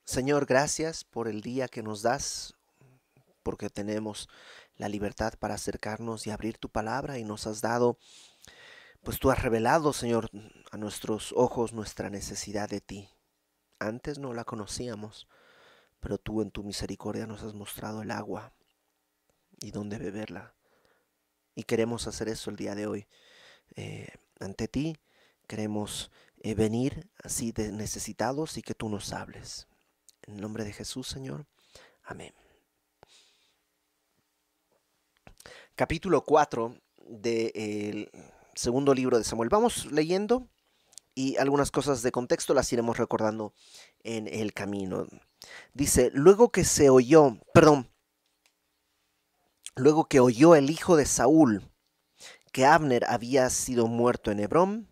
Señor, gracias por el día que nos das, porque tenemos la libertad para acercarnos y abrir tu palabra y nos has dado, pues tú has revelado, Señor, a nuestros ojos nuestra necesidad de ti. Antes no la conocíamos, pero tú en tu misericordia nos has mostrado el agua y dónde beberla. Y queremos hacer eso el día de hoy. Ante ti queremos venir así de necesitados y que tú nos hables. En el nombre de Jesús, Señor. Amén. Capítulo 4 del segundo libro de Samuel. Vamos leyendo y algunas cosas de contexto las iremos recordando en el camino. Dice, luego que oyó el hijo de Saúl que Abner había sido muerto en Hebrón,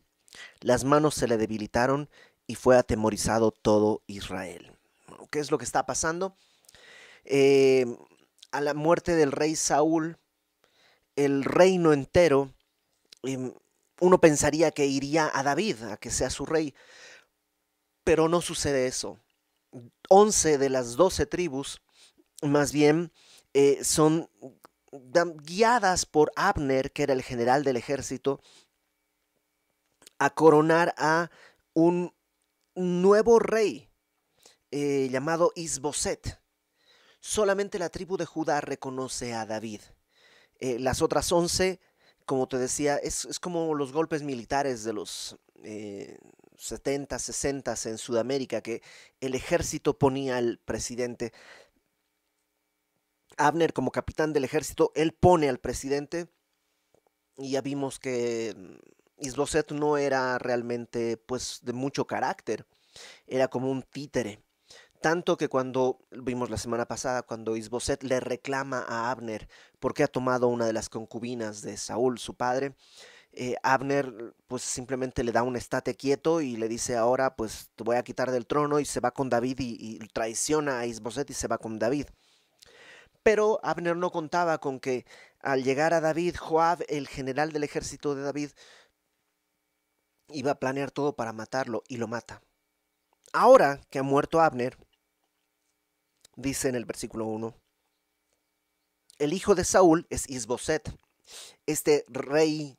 las manos se le debilitaron y fue atemorizado todo Israel. ¿Qué es lo que está pasando? Eh, a la muerte del rey Saúl, el reino entero, uno pensaría que iría a David, a que sea su rey, pero no sucede eso. 11 de las 12 tribus, más bien, son guiadas por Abner, que era el general del ejército, a coronar a un nuevo rey llamado Isboset. Solamente la tribu de Judá reconoce a David. Las otras 11, como te decía, es como los golpes militares de los 70, 60 en Sudamérica, que el ejército ponía al presidente. Abner, como capitán del ejército, él pone al presidente y ya vimos que Isboset no era realmente pues de mucho carácter, era como un títere. Tanto que cuando vimos la semana pasada, cuando Isboset le reclama a Abner porque ha tomado una de las concubinas de Saúl, su padre, Abner pues simplemente le da un estate quieto y le dice ahora pues te voy a quitar del trono y se va con David y traiciona a Isboset y se va con David. Pero Abner no contaba con que al llegar a David, Joab, el general del ejército de David, iba a planear todo para matarlo y lo mata. Ahora que ha muerto Abner, dice en el versículo 1, el hijo de Saúl es Isboset, este rey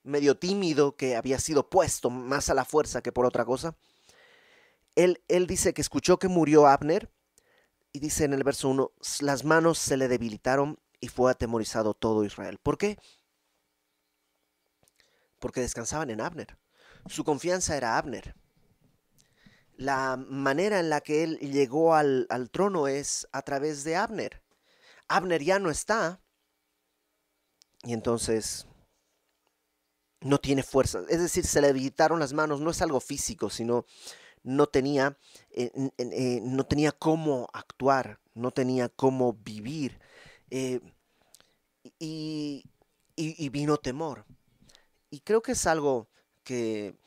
medio tímido que había sido puesto más a la fuerza que por otra cosa. Él dice que escuchó que murió Abner y dice en el verso 1, las manos se le debilitaron y fue atemorizado todo Israel. ¿Por qué? Porque descansaban en Abner. Su confianza era Abner. La manera en la que él llegó al trono es a través de Abner. Abner ya no está y entonces no tiene fuerza. Es decir, se le debilitaron las manos. No es algo físico, sino no tenía, no tenía cómo actuar, no tenía cómo vivir. Eh, y, y vino temor. Y creo que es algo que,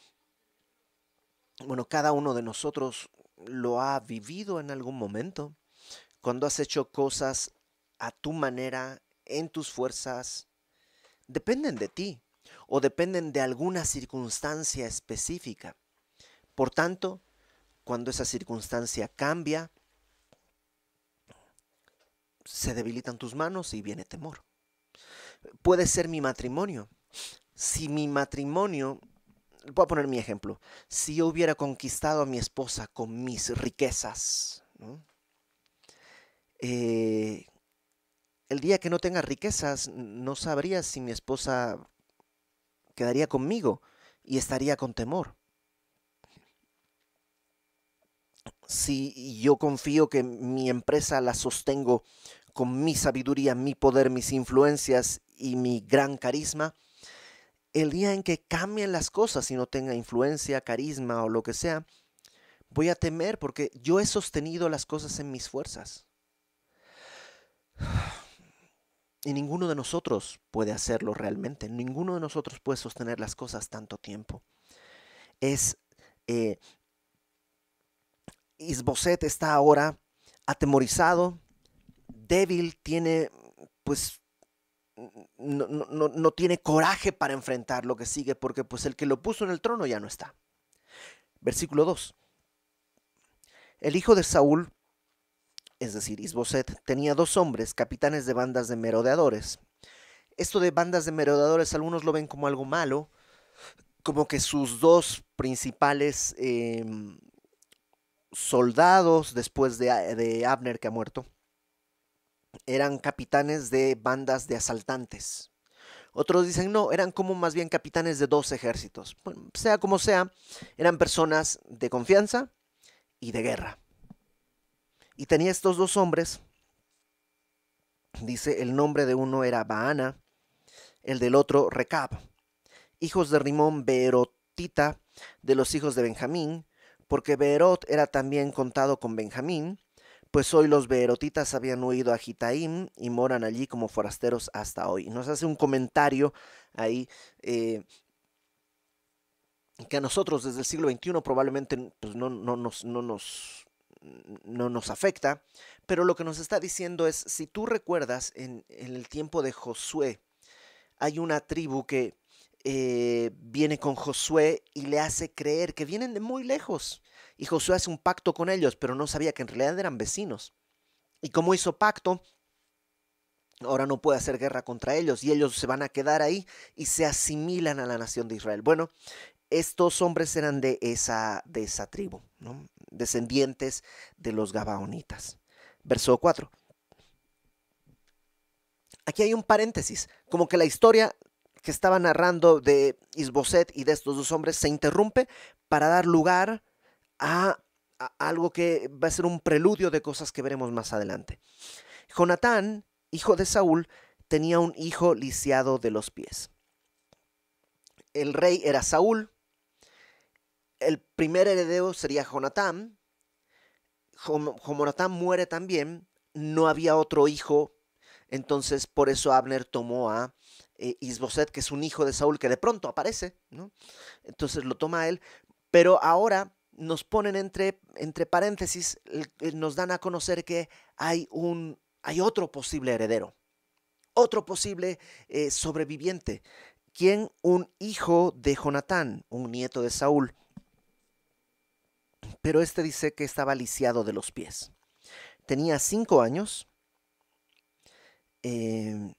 bueno, cada uno de nosotros lo ha vivido en algún momento. Cuando has hecho cosas a tu manera, en tus fuerzas, dependen de ti o dependen de alguna circunstancia específica. Por tanto, cuando esa circunstancia cambia, se debilitan tus manos y viene temor. Puede ser mi matrimonio. Si mi matrimonio, voy a poner mi ejemplo, si yo hubiera conquistado a mi esposa con mis riquezas, ¿no? Eh, el día que no tenga riquezas, no sabría si mi esposa quedaría conmigo y estaría con temor. Si yo confío que mi empresa la sostengo con mi sabiduría, mi poder, mis influencias y mi gran carisma, el día en que cambien las cosas y no tenga influencia, carisma o lo que sea, voy a temer porque yo he sostenido las cosas en mis fuerzas. Y ninguno de nosotros puede hacerlo realmente. Ninguno de nosotros puede sostener las cosas tanto tiempo. Es eh, Isboset está ahora atemorizado, débil, tiene pues no tiene coraje para enfrentar lo que sigue porque pues el que lo puso en el trono ya no está. Versículo 2. El hijo de Saúl, es decir, Isboset, tenía 2 hombres, capitanes de bandas de merodeadores. Esto de bandas de merodeadores, algunos lo ven como algo malo, como que sus 2 principales soldados, después de Abner que ha muerto, eran capitanes de bandas de asaltantes. Otros dicen no, eran como más bien capitanes de 2 ejércitos. Bueno, sea como sea, eran personas de confianza y de guerra. Y tenía estos 2 hombres, dice, el nombre de uno era Baana, el del otro Recab, hijos de Rimón Beerotita, de los hijos de Benjamín, porque Beerot era también contado con Benjamín, pues hoy los beerotitas habían huido a Gitaim y moran allí como forasteros hasta hoy. Nos hace un comentario ahí que a nosotros desde el siglo XXI probablemente pues, no nos afecta, pero lo que nos está diciendo es, si tú recuerdas, en el tiempo de Josué, hay una tribu que viene con Josué y le hace creer que vienen de muy lejos. Y Josué hace un pacto con ellos, pero no sabía que en realidad eran vecinos. Y como hizo pacto, ahora no puede hacer guerra contra ellos y ellos se van a quedar ahí y se asimilan a la nación de Israel. Bueno, estos hombres eran de esa tribu, ¿no? Descendientes de los Gabaonitas. Verso 4. Aquí hay un paréntesis, como que la historia que estaba narrando de Isboset y de estos 2 hombres se interrumpe para dar lugar a algo que va a ser un preludio de cosas que veremos más adelante. Jonatán, hijo de Saúl, tenía un hijo lisiado de los pies. El rey era Saúl, el primer heredero sería Jonatán. Jonatán muere también, no había otro hijo, entonces por eso Abner tomó a Isboset, que es un hijo de Saúl, que de pronto aparece, ¿no? Entonces lo toma a él, pero ahora nos ponen entre paréntesis, nos dan a conocer que hay otro posible heredero, otro posible sobreviviente. ¿Quién? Un hijo de Jonatán, un nieto de Saúl. Pero este dice que estaba lisiado de los pies. Tenía 5 años de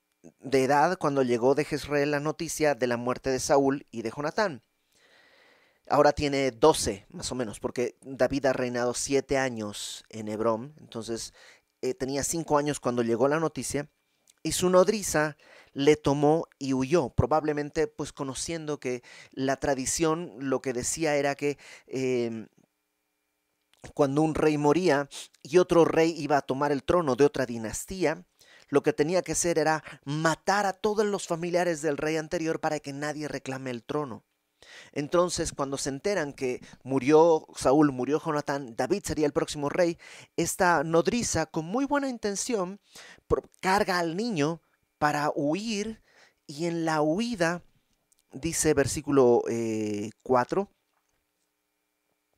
edad cuando llegó de Jezreel la noticia de la muerte de Saúl y de Jonatán. Ahora tiene 12, más o menos, porque David ha reinado 7 años en Hebrón. Entonces tenía 5 años cuando llegó la noticia y su nodriza le tomó y huyó, probablemente pues conociendo que la tradición lo que decía era que cuando un rey moría y otro rey iba a tomar el trono de otra dinastía, lo que tenía que hacer era matar a todos los familiares del rey anterior para que nadie reclame el trono. Entonces, cuando se enteran que murió Saúl, murió Jonatán, David sería el próximo rey, esta nodriza, con muy buena intención, carga al niño para huir, y en la huida, dice versículo 4,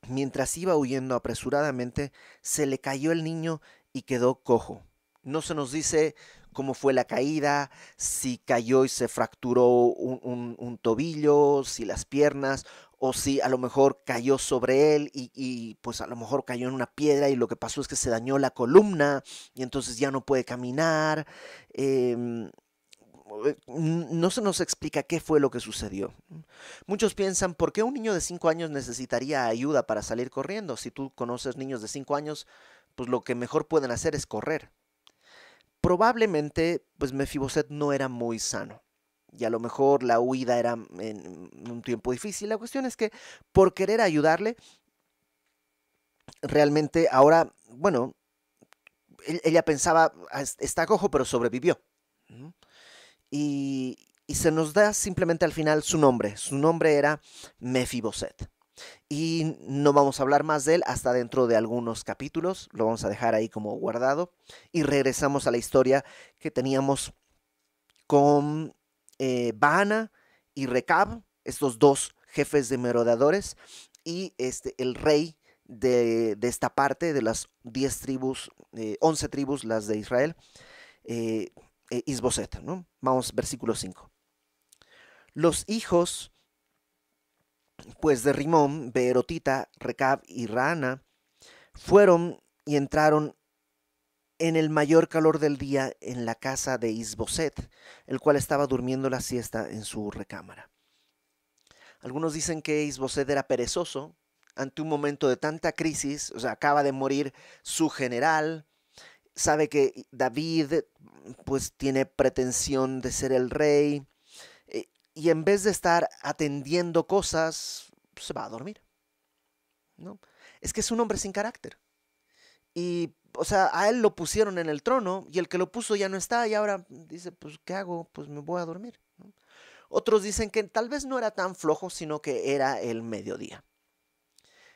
mientras iba huyendo apresuradamente, se le cayó el niño y quedó cojo. No se nos dice cómo fue la caída, si cayó y se fracturó un tobillo, si las piernas, o si a lo mejor cayó sobre él y pues a lo mejor cayó en una piedra y lo que pasó es que se dañó la columna y entonces ya no puede caminar. No se nos explica qué fue lo que sucedió. Muchos piensan, ¿por qué un niño de 5 años necesitaría ayuda para salir corriendo? Si tú conoces niños de 5 años, pues lo que mejor pueden hacer es correr. Probablemente, pues Mefiboset no era muy sano. Y a lo mejor la huida era en un tiempo difícil. La cuestión es que por querer ayudarle, realmente ahora, bueno, ella pensaba, está cojo, pero sobrevivió. Y se nos da simplemente al final su nombre. Su nombre era Mefiboset. Y no vamos a hablar más de él hasta dentro de algunos capítulos. Lo vamos a dejar ahí como guardado. Y regresamos a la historia que teníamos con Baana y Recab, estos 2 jefes de merodeadores, y el rey de esta parte, de las 10 tribus, 11 tribus, las de Israel, Isboset, ¿no? Vamos, versículo 5. Los hijos, pues, de Rimón, Beerotita, Recab y Raana Fueron y entraron en el mayor calor del día en la casa de Isboset, el cual estaba durmiendo la siesta en su recámara. Algunos dicen que Isboset era perezoso ante un momento de tanta crisis, o sea, acaba de morir su general, sabe que David pues tiene pretensión de ser el rey, y en vez de estar atendiendo cosas, se va a dormir, ¿no? Es que es un hombre sin carácter. Y, o sea, a él lo pusieron en el trono y el que lo puso ya no está y ahora dice, pues, ¿qué hago? Pues me voy a dormir, ¿no? Otros dicen que tal vez no era tan flojo, sino que era el mediodía.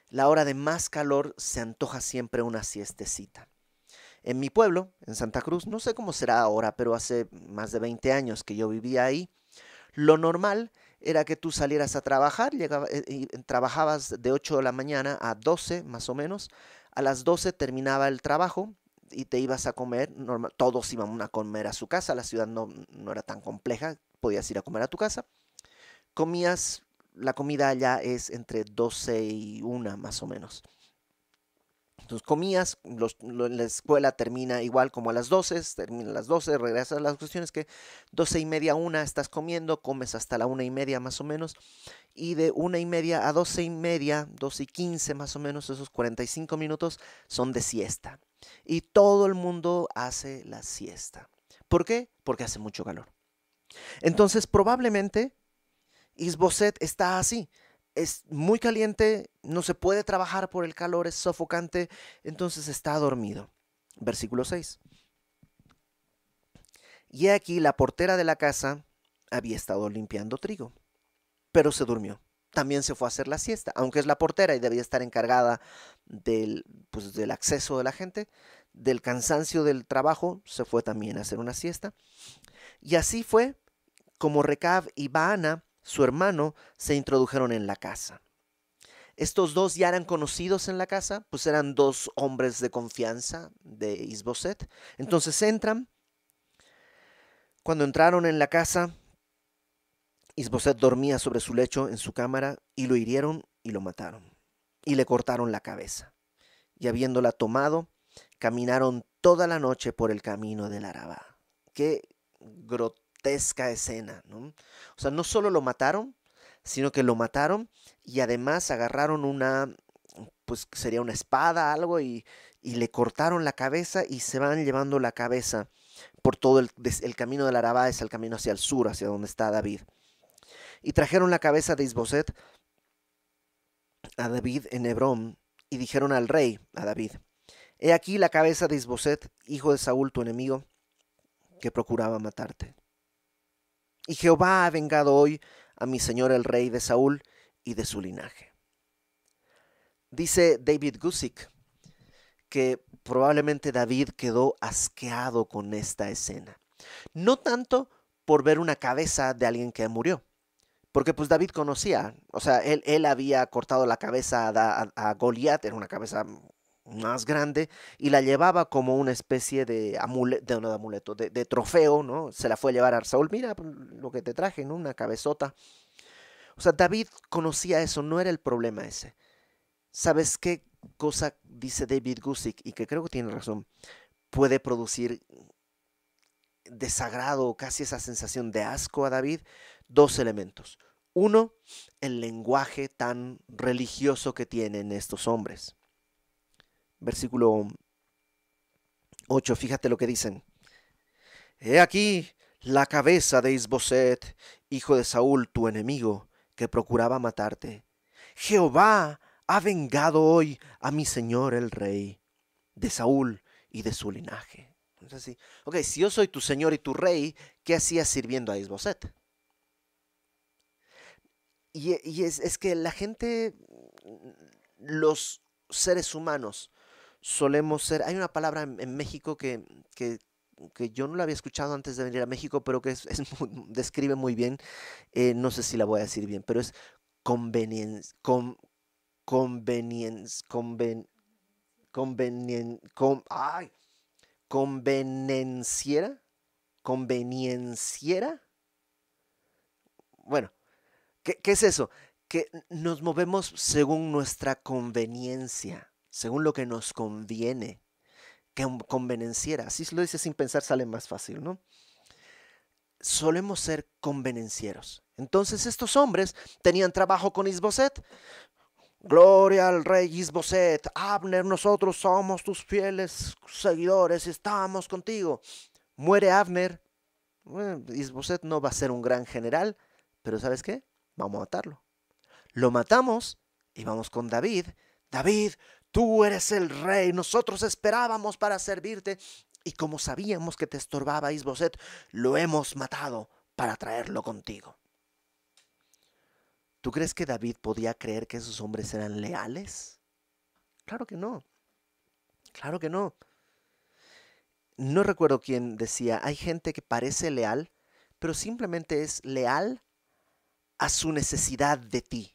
La hora de más calor se antoja siempre una siestecita. En mi pueblo, en Santa Cruz, no sé cómo será ahora, pero hace más de 20 años que yo vivía ahí, lo normal era que tú salieras a trabajar, trabajabas de 8 de la mañana a 12 más o menos, a las 12 terminaba el trabajo y te ibas a comer, todos iban a comer a su casa, la ciudad no era tan compleja, podías ir a comer a tu casa, comías, la comida allá es entre 12 y una más o menos. Entonces comías, la escuela termina igual como a las 12, termina a las 12, regresas a las cuestiones que 12 y media, una estás comiendo, comes hasta la 1:30 más o menos, y de 1:30 a 12:30, 12:15 más o menos, esos 45 minutos son de siesta. Y todo el mundo hace la siesta. ¿Por qué? Porque hace mucho calor. Entonces probablemente Isboset está así. Es muy caliente, no se puede trabajar por el calor, es sofocante, entonces está dormido. Versículo 6. Y he aquí la portera de la casa había estado limpiando trigo, pero se durmió. También se fue a hacer la siesta, aunque es la portera y debía estar encargada del acceso de la gente, del cansancio del trabajo, se fue también a hacer una siesta. Y así fue como Recab y Baana, su hermano, se introdujeron en la casa. Estos dos ya eran conocidos en la casa, pues eran dos hombres de confianza de Isboset. Entonces entran. Cuando entraron en la casa, Isboset dormía sobre su lecho en su cámara y lo hirieron y lo mataron. Y le cortaron la cabeza. Y habiéndola tomado, caminaron toda la noche por el camino del Arabá. Qué grotesca escena, ¿no? O sea, no solo lo mataron, sino que lo mataron y además agarraron pues sería una espada, algo, y le cortaron la cabeza y se van llevando la cabeza por todo el camino del Arabá, es el camino hacia el sur, hacia donde está David. Y trajeron la cabeza de Isboset a David en Hebrón y dijeron al rey, a David, he aquí la cabeza de Isboset, hijo de Saúl, tu enemigo, que procuraba matarte. Y Jehová ha vengado hoy a mi señor el rey de Saúl y de su linaje. Dice David Guzik que probablemente David quedó asqueado con esta escena. No tanto por ver una cabeza de alguien que murió, porque pues David conocía, o sea, él había cortado la cabeza a Goliat, era una cabeza más grande, y la llevaba como una especie de amuleto, no de amuleto, de trofeo, ¿no? Se la fue a llevar a Saúl, mira lo que te traje, ¿no? Una cabezota. O sea, David conocía eso, no era el problema ese. ¿Sabes qué cosa dice David Guzik? Y que creo que tiene razón. Puede producir desagrado, casi esa sensación de asco a David. Dos elementos. Uno, el lenguaje tan religioso que tienen estos hombres. Versículo 8, fíjate lo que dicen. He aquí la cabeza de Isboset, hijo de Saúl, tu enemigo, que procuraba matarte. Jehová ha vengado hoy a mi señor el rey, de Saúl y de su linaje. Entonces, sí. Ok, si yo soy tu señor y tu rey, ¿qué hacías sirviendo a Isboset? Y es que la gente, los seres humanos, solemos ser. Hay una palabra en México que yo no la había escuchado antes de venir a México, pero que describe muy bien. No sé si la voy a decir bien, pero es convenience, convenience, ay, convenenciera, convenienciera. Bueno, ¿qué es eso? Que nos movemos según nuestra conveniencia. según lo que nos conviene, que convenenciera. Así se lo dice sin pensar, sale más fácil, ¿no? Solemos ser convenencieros. Entonces estos hombres tenían trabajo con Isboset. Gloria al rey Isboset. Abner, nosotros somos tus fieles seguidores, estamos contigo. Muere Abner. Bueno, Isboset no va a ser un gran general, pero ¿sabes qué? Vamos a matarlo. Lo matamos y vamos con David. David, tú eres el rey, nosotros esperábamos para servirte y como sabíamos que te estorbaba Isboset, lo hemos matado para traerlo contigo. ¿Tú crees que David podía creer que esos hombres eran leales? Claro que no, claro que no. No recuerdo quién decía, hay gente que parece leal, pero simplemente es leal a su necesidad de ti.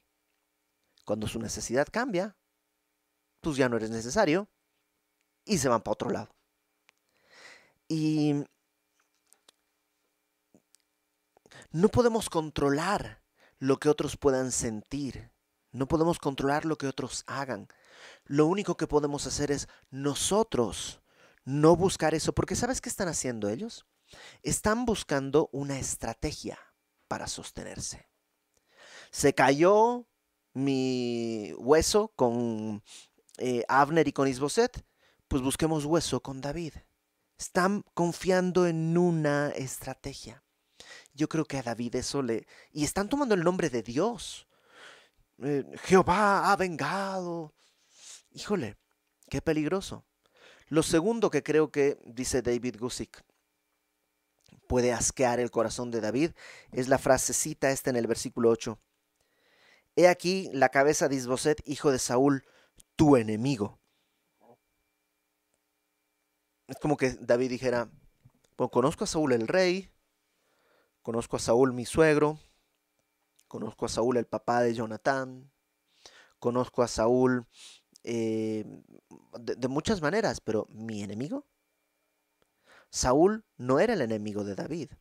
Cuando su necesidad cambia, tú ya no eres necesario y se van para otro lado. Y no podemos controlar lo que otros puedan sentir. No podemos controlar lo que otros hagan. Lo único que podemos hacer es nosotros no buscar eso. Porque ¿sabes qué están haciendo ellos? Están buscando una estrategia para sostenerse. Se cayó mi hueso con Abner y con Isboset. Pues busquemos hueso con David. Están confiando en una estrategia. Yo creo que a David eso le... Y están tomando el nombre de Dios. Jehová ha vengado. Híjole, qué peligroso. Lo segundo que creo que, dice David Guzik, puede asquear el corazón de David es la frasecita esta en el versículo 8. He aquí la cabeza de Isboset, hijo de Saúl, tu enemigo. Es como que David dijera, bueno, conozco a Saúl el rey, conozco a Saúl mi suegro, conozco a Saúl el papá de Jonatán, conozco a Saúl de muchas maneras, pero ¿mi enemigo? Saúl no era el enemigo de David.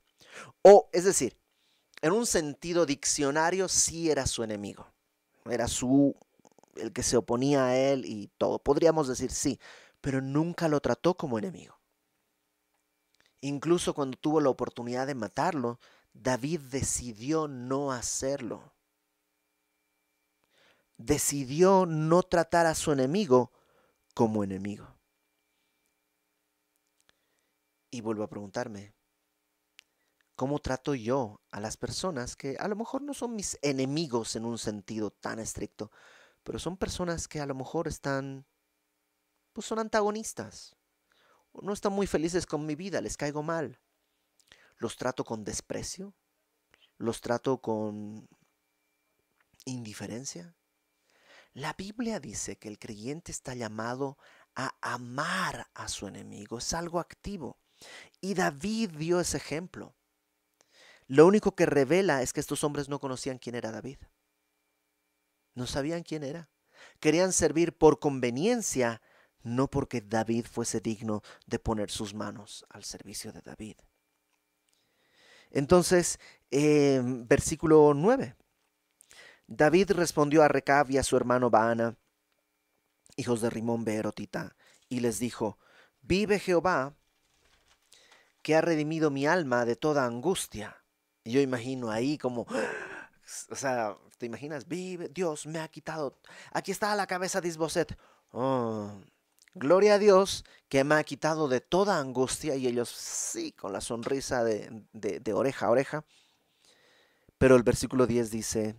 O, es decir, en un sentido diccionario sí era su enemigo. Era el que se oponía a él y todo. Podríamos decir sí, pero nunca lo trató como enemigo. Incluso cuando tuvo la oportunidad de matarlo, David decidió no hacerlo. Decidió no tratar a su enemigo como enemigo. Y vuelvo a preguntarme, ¿cómo trato yo a las personas que a lo mejor no son mis enemigos en un sentido tan estricto, pero son personas que a lo mejor pues son antagonistas, o no están muy felices con mi vida, les caigo mal? ¿Los trato con desprecio? ¿Los trato con indiferencia? La Biblia dice que el creyente está llamado a amar a su enemigo, es algo activo. Y David dio ese ejemplo. Lo único que revela es que estos hombres no conocían quién era David. No sabían quién era. Querían servir por conveniencia, no porque David fuese digno de poner sus manos al servicio de David. Entonces, versículo 9. David respondió a Recab y a su hermano Baana, hijos de Rimón Beerotita, y les dijo, vive Jehová, que ha redimido mi alma de toda angustia. Y yo imagino ahí como, o sea, ¿te imaginas? Vive, Dios me ha quitado, aquí está la cabeza de Isboset. Oh, gloria a Dios que me ha quitado de toda angustia. Y ellos, sí, con la sonrisa de oreja a oreja. Pero el versículo 10 dice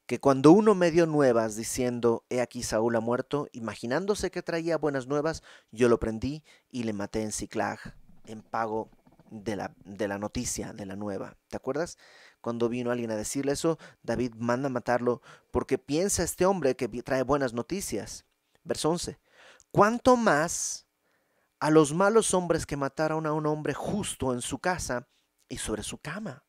que cuando uno me dio nuevas diciendo, he aquí Saúl ha muerto, imaginándose que traía buenas nuevas, yo lo prendí y le maté en Siclag, en pago de la noticia, de la nueva. ¿Te acuerdas? Cuando vino alguien a decirle eso, David manda matarlo porque piensa este hombre que trae buenas noticias. Verso 11. ¿Cuánto más a los malos hombres que mataron a un hombre justo en su casa y sobre su cama?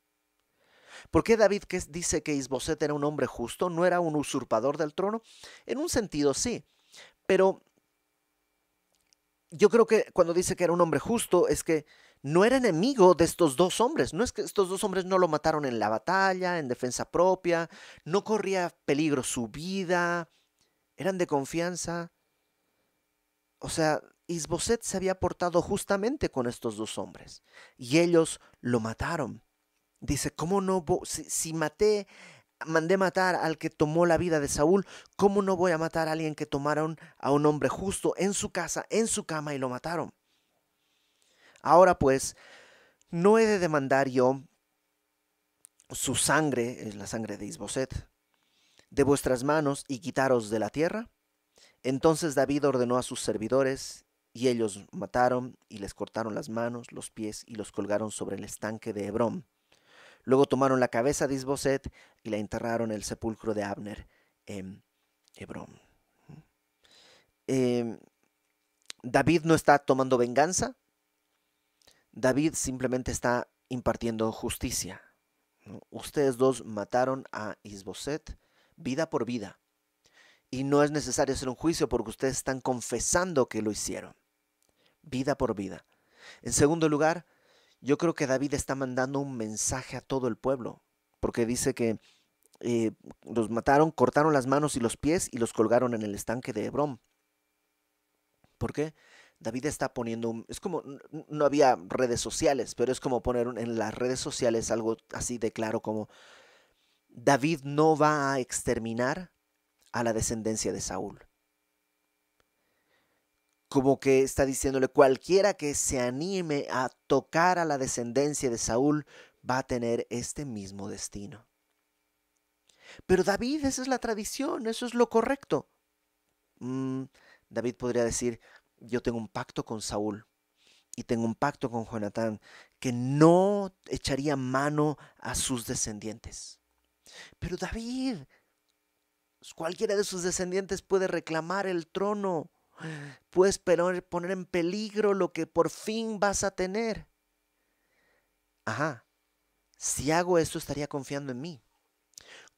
¿Por qué David dice que Isboset era un hombre justo? ¿No era un usurpador del trono? En un sentido sí, pero yo creo que cuando dice que era un hombre justo es que no era enemigo de estos dos hombres. No es que estos dos hombres no lo mataron en la batalla, en defensa propia, no corría peligro su vida. eran de confianza. O sea, Isboset se había portado justamente con estos dos hombres y ellos lo mataron. Dice, ¿cómo no? Si mandé matar al que tomó la vida de Saúl, ¿cómo no voy a matar a alguien que tomaron a un hombre justo en su casa, en su cama y lo mataron? Ahora pues, no he de demandar yo su sangre, es la sangre de Isboset, de vuestras manos y quitaros de la tierra. Entonces David ordenó a sus servidores, y ellos mataron y les cortaron las manos, los pies y los colgaron sobre el estanque de Hebrón. Luego tomaron la cabeza de Isboset y la enterraron en el sepulcro de Abner en Hebrón. Eh, David no está tomando venganza. David simplemente está impartiendo justicia, ¿no? Ustedes dos mataron a Isboset vida por vida. Y no es necesario hacer un juicio porque ustedes están confesando que lo hicieron. Vida por vida. En segundo lugar, yo creo que David está mandando un mensaje a todo el pueblo. Porque dice que los mataron, cortaron las manos y los pies y los colgaron en el estanque de Hebrón. ¿Por qué? David está poniendo es como, no había redes sociales, pero es como poner en las redes sociales algo así de claro como David no va a exterminar a la descendencia de Saúl. Como que está diciéndole, cualquiera que se anime a tocar a la descendencia de Saúl va a tener este mismo destino. Pero David, esa es la tradición, eso es lo correcto. David podría decir, yo tengo un pacto con Saúl y tengo un pacto con Jonatán, que no echaría mano a sus descendientes. Pero David, cualquiera de sus descendientes puede reclamar el trono. Puedes poner en peligro lo que por fin vas a tener. Ajá, si hago esto estaría confiando en mí.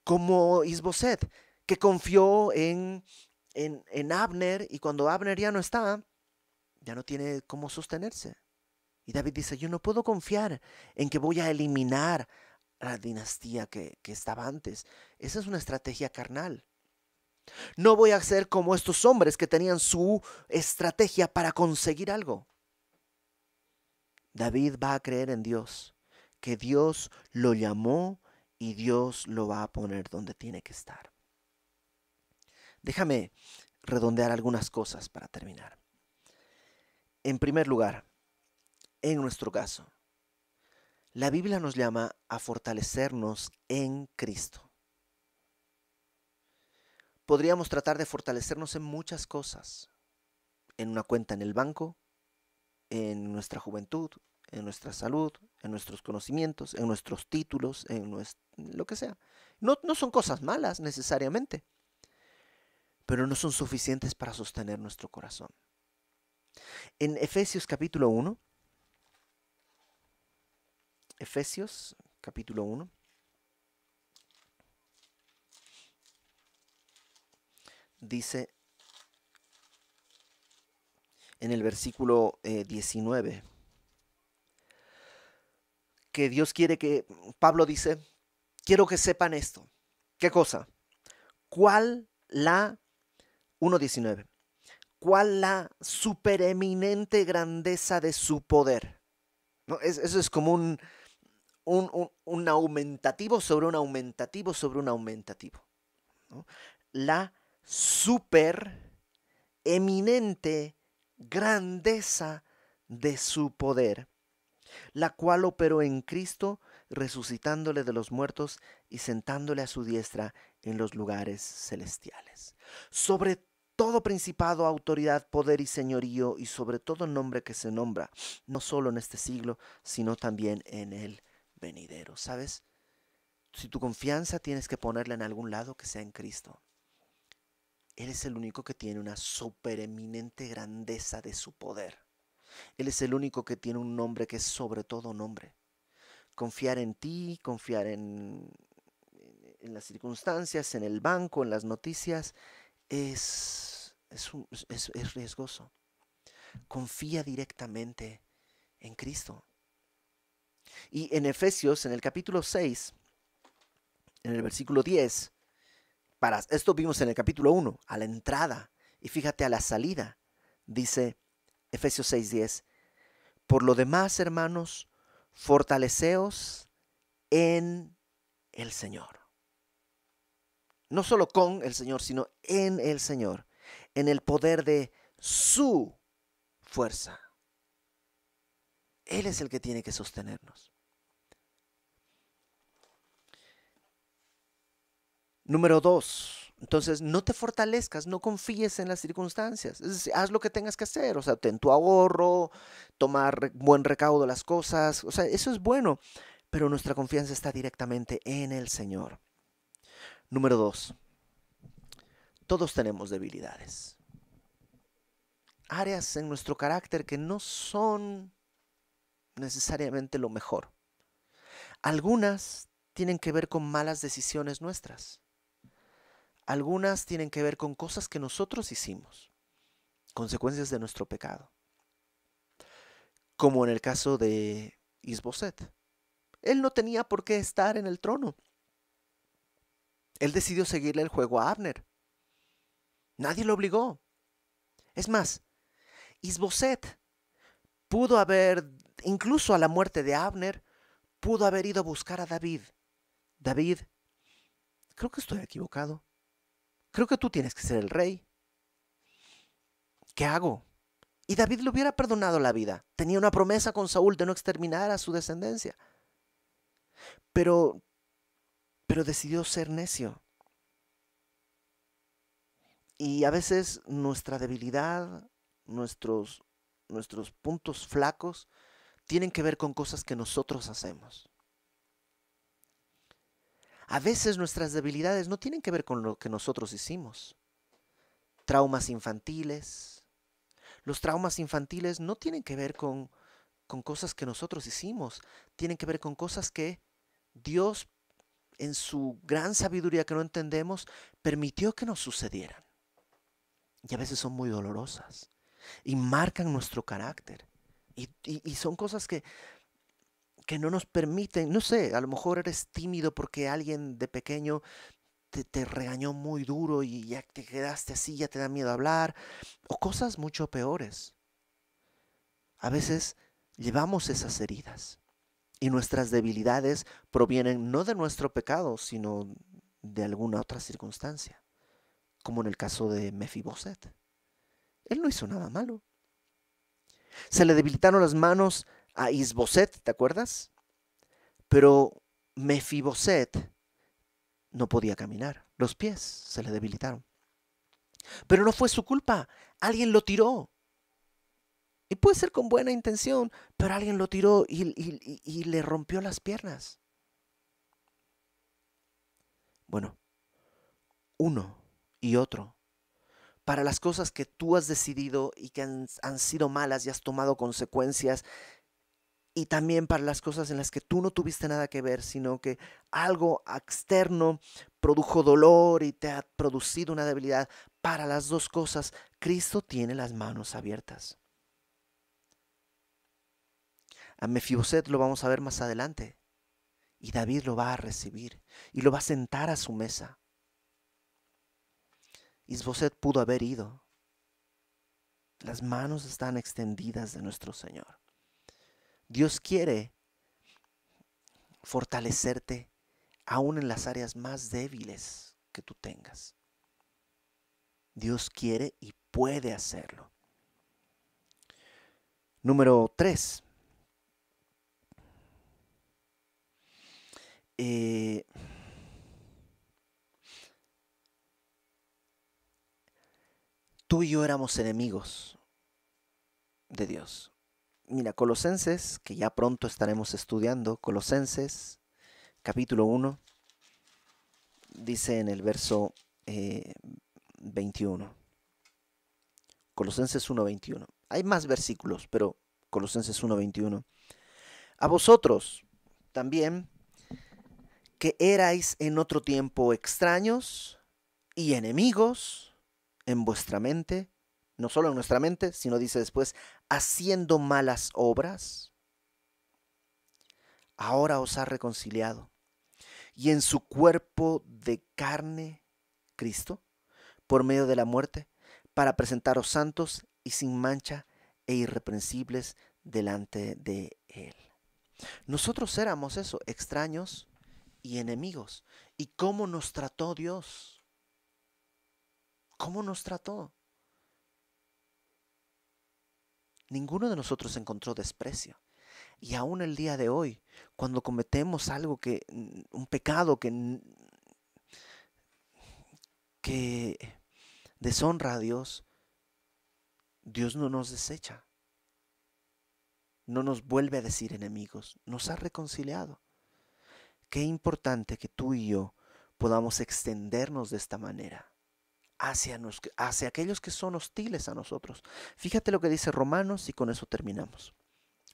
Como Isboset, que confió en Abner, y cuando Abner ya no está, ya no tiene cómo sostenerse. Y David dice, yo no puedo confiar en que voy a eliminar a la dinastía que estaba antes. Esa es una estrategia carnal. No voy a ser como estos hombres que tenían su estrategia para conseguir algo. David va a creer en Dios, que Dios lo llamó y Dios lo va a poner donde tiene que estar. Déjame redondear algunas cosas para terminar. En primer lugar, en nuestro caso, la Biblia nos llama a fortalecernos en Cristo. Podríamos tratar de fortalecernos en muchas cosas, en una cuenta en el banco, en nuestra juventud, en nuestra salud, en nuestros conocimientos, en nuestros títulos, lo que sea. No son cosas malas necesariamente, pero no son suficientes para sostener nuestro corazón. En Efesios capítulo 1, Efesios capítulo 1, dice en el versículo 19, que Dios quiere que, Pablo dice, quiero que sepan esto. ¿Qué cosa? ¿Cuál la 1:19? ¿Cuál la supereminente grandeza de su poder? ¿No? Eso es como un aumentativo sobre un aumentativo sobre un aumentativo, ¿no? La supereminente grandeza de su poder, la cual operó en Cristo, resucitándole de los muertos y sentándole a su diestra en los lugares celestiales. Sobre todo principado, autoridad, poder y señorío, y sobre todo nombre que se nombra, no solo en este siglo, sino también en el venidero. ¿Sabes? Si tu confianza tienes que ponerla en algún lado, que sea en Cristo. Él es el único que tiene una supereminente grandeza de su poder. Él es el único que tiene un nombre que es sobre todo nombre. Confiar en ti, confiar en las circunstancias, en el banco, en las noticias, es riesgoso. Confía directamente en Cristo. Y en Efesios, en el capítulo 6, en el versículo 10, Para esto vimos en el capítulo 1, a la entrada. Y fíjate a la salida. Dice Efesios 6:10. Por lo demás, hermanos, fortaleceos en el Señor. No solo con el Señor, sino en el Señor, en el poder de su fuerza. Él es el que tiene que sostenernos. Número 2. Entonces, no te fortalezcas, no confíes en las circunstancias. Es decir, haz lo que tengas que hacer. O sea, ten tu ahorro, tomar buen recaudo de las cosas. O sea, eso es bueno. Pero nuestra confianza está directamente en el Señor. Número 2. Todos tenemos debilidades. Áreas en nuestro carácter que no son necesariamente lo mejor. Algunas tienen que ver con malas decisiones nuestras. Algunas tienen que ver con cosas que nosotros hicimos, consecuencias de nuestro pecado. Como en el caso de Isboset. Él no tenía por qué estar en el trono. Él decidió seguirle el juego a Abner. Nadie lo obligó. Es más, Isboset pudo haber, incluso a la muerte de Abner, pudo haber ido a buscar a David. David, creo que estoy equivocado. Creo que tú tienes que ser el rey. ¿Qué hago? Y David le hubiera perdonado la vida. Tenía una promesa con Saúl de no exterminar a su descendencia. Pero decidió ser necio. Y a veces nuestra debilidad, nuestros puntos flacos, tienen que ver con cosas que nosotros hacemos. A veces nuestras debilidades no tienen que ver con lo que nosotros hicimos. Traumas infantiles. Los traumas infantiles no tienen que ver con cosas que nosotros hicimos. Tienen que ver con cosas que Dios, en su gran sabiduría que no entendemos, permitió que nos sucedieran. Y a veces son muy dolorosas y marcan nuestro carácter. Y son cosas que no nos permiten, no sé, a lo mejor eres tímido porque alguien de pequeño te regañó muy duro y ya te quedaste así, ya te da miedo hablar, o cosas mucho peores. A veces llevamos esas heridas y nuestras debilidades provienen no de nuestro pecado, sino de alguna otra circunstancia, como en el caso de Mefiboset. Él no hizo nada malo. Se le debilitaron las manos a Isboset, ¿te acuerdas? Pero Mefiboset no podía caminar. Los pies se le debilitaron. Pero no fue su culpa. Alguien lo tiró. Y puede ser con buena intención, pero alguien lo tiró y le rompió las piernas. Bueno, uno y otro. Para las cosas que tú has decidido y que han sido malas y has tomado consecuencias, y también para las cosas en las que tú no tuviste nada que ver, sino que algo externo produjo dolor y te ha producido una debilidad. Para las dos cosas, Cristo tiene las manos abiertas. A Mefiboset lo vamos a ver más adelante. Y David lo va a recibir y lo va a sentar a su mesa. Isboset pudo haber ido. Las manos están extendidas de nuestro Señor. Dios quiere fortalecerte aún en las áreas más débiles que tú tengas. Dios quiere y puede hacerlo. Número 3. Tú y yo éramos enemigos de Dios. Mira, Colosenses, que ya pronto estaremos estudiando, Colosenses, capítulo 1, dice en el verso 21. Colosenses 1:21. Hay más versículos, pero Colosenses 1:21. A vosotros también, que erais en otro tiempo extraños y enemigos en vuestra mente, no solo en nuestra mente, sino dice después, haciendo malas obras, ahora os ha reconciliado y en su cuerpo de carne Cristo por medio de la muerte, para presentaros santos y sin mancha e irreprensibles delante de Él. Nosotros éramos eso, extraños y enemigos. ¿Y cómo nos trató Dios? ¿Cómo nos trató? Ninguno de nosotros encontró desprecio. Y aún el día de hoy, cuando cometemos algo un pecado que deshonra a Dios, Dios no nos desecha. No nos vuelve a decir enemigos, nos ha reconciliado. Qué importante que tú y yo podamos extendernos de esta manera hacia aquellos que son hostiles a nosotros. Fíjate lo que dice Romanos y con eso terminamos.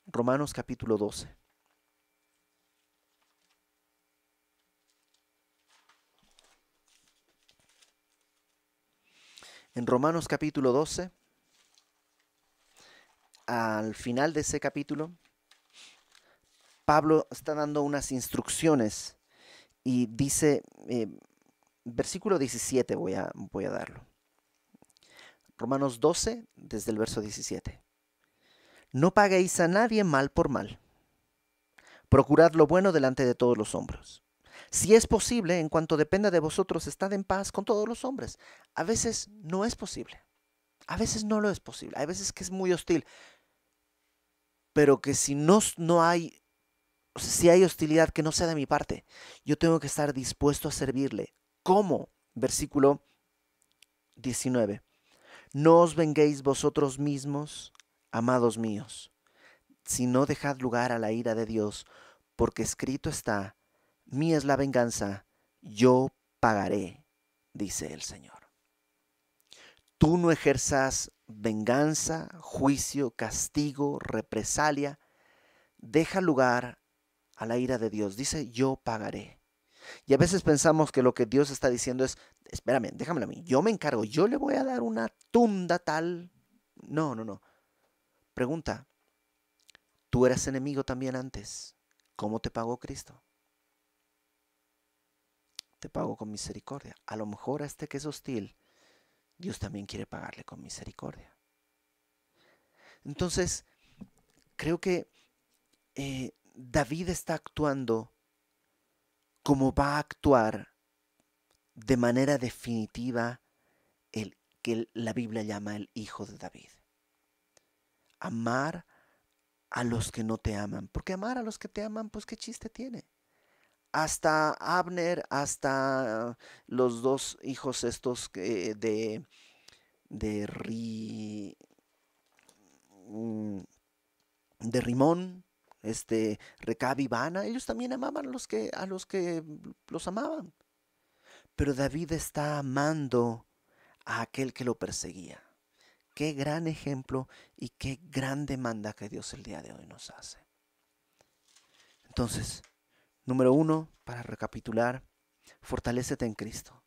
Romanos capítulo 12. En Romanos capítulo 12, al final de ese capítulo, Pablo está dando unas instrucciones y dice, versículo 17 voy a darlo. Romanos 12, desde el verso 17. No paguéis a nadie mal por mal. Procurad lo bueno delante de todos los hombres. Si es posible, en cuanto dependa de vosotros, estad en paz con todos los hombres. A veces no es posible. A veces no lo es posible. Hay veces que es muy hostil. Pero que si no hay, si hay hostilidad, que no sea de mi parte. Yo tengo que estar dispuesto a servirle. ¿Cómo? Versículo 19. No os venguéis vosotros mismos, amados míos, sino dejad lugar a la ira de Dios, porque escrito está, mía es la venganza, yo pagaré, dice el Señor. Tú no ejerzas venganza, juicio, castigo, represalia. Deja lugar a la ira de Dios. Dice, yo pagaré. Y a veces pensamos que lo que Dios está diciendo es, espérame, déjamelo a mí, yo me encargo, yo le voy a dar una tunda tal. No, no, no. Pregunta, ¿tú eras enemigo también antes? ¿Cómo te pagó Cristo? Te pagó con misericordia. A lo mejor a este que es hostil, Dios también quiere pagarle con misericordia. Entonces, creo que David está actuando como va a actuar de manera definitiva el que la Biblia llama el hijo de David. Amar a los que no te aman. Porque amar a los que te aman, pues qué chiste tiene. Hasta Abner, hasta los dos hijos estos de, Ri, de Rimón, Recab y Baana, ellos también amaban a los que los amaban. Pero David está amando a aquel que lo perseguía. Qué gran ejemplo y qué gran demanda que Dios el día de hoy nos hace. Entonces, número 1, para recapitular, fortalécete en Cristo.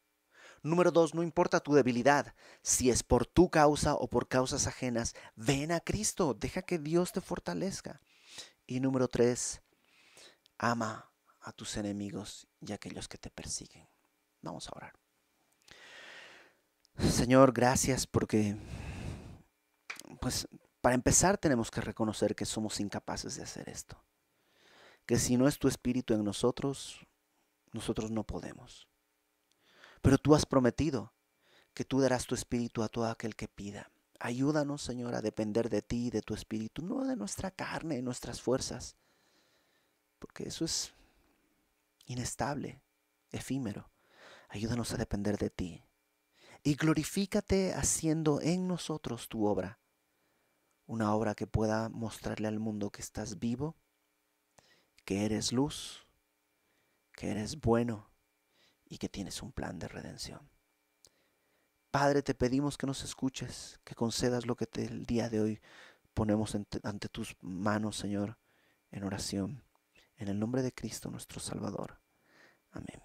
Número 2, no importa tu debilidad, si es por tu causa o por causas ajenas, ven a Cristo, deja que Dios te fortalezca. Y número 3, ama a tus enemigos y a aquellos que te persiguen. Vamos a orar. Señor, gracias porque, pues, para empezar tenemos que reconocer que somos incapaces de hacer esto. Que si no es tu espíritu en nosotros, nosotros no podemos. Pero tú has prometido que tú darás tu espíritu a todo aquel que pida. Ayúdanos, Señor, a depender de ti y de tu espíritu, no de nuestra carne y nuestras fuerzas, porque eso es inestable, efímero. Ayúdanos a depender de ti. Y glorifícate haciendo en nosotros tu obra, una obra que pueda mostrarle al mundo que estás vivo, que eres luz, que eres bueno y que tienes un plan de redención. Padre, te pedimos que nos escuches, que concedas lo que el día de hoy ponemos ante tus manos, Señor, en oración, en el nombre de Cristo nuestro Salvador. Amén.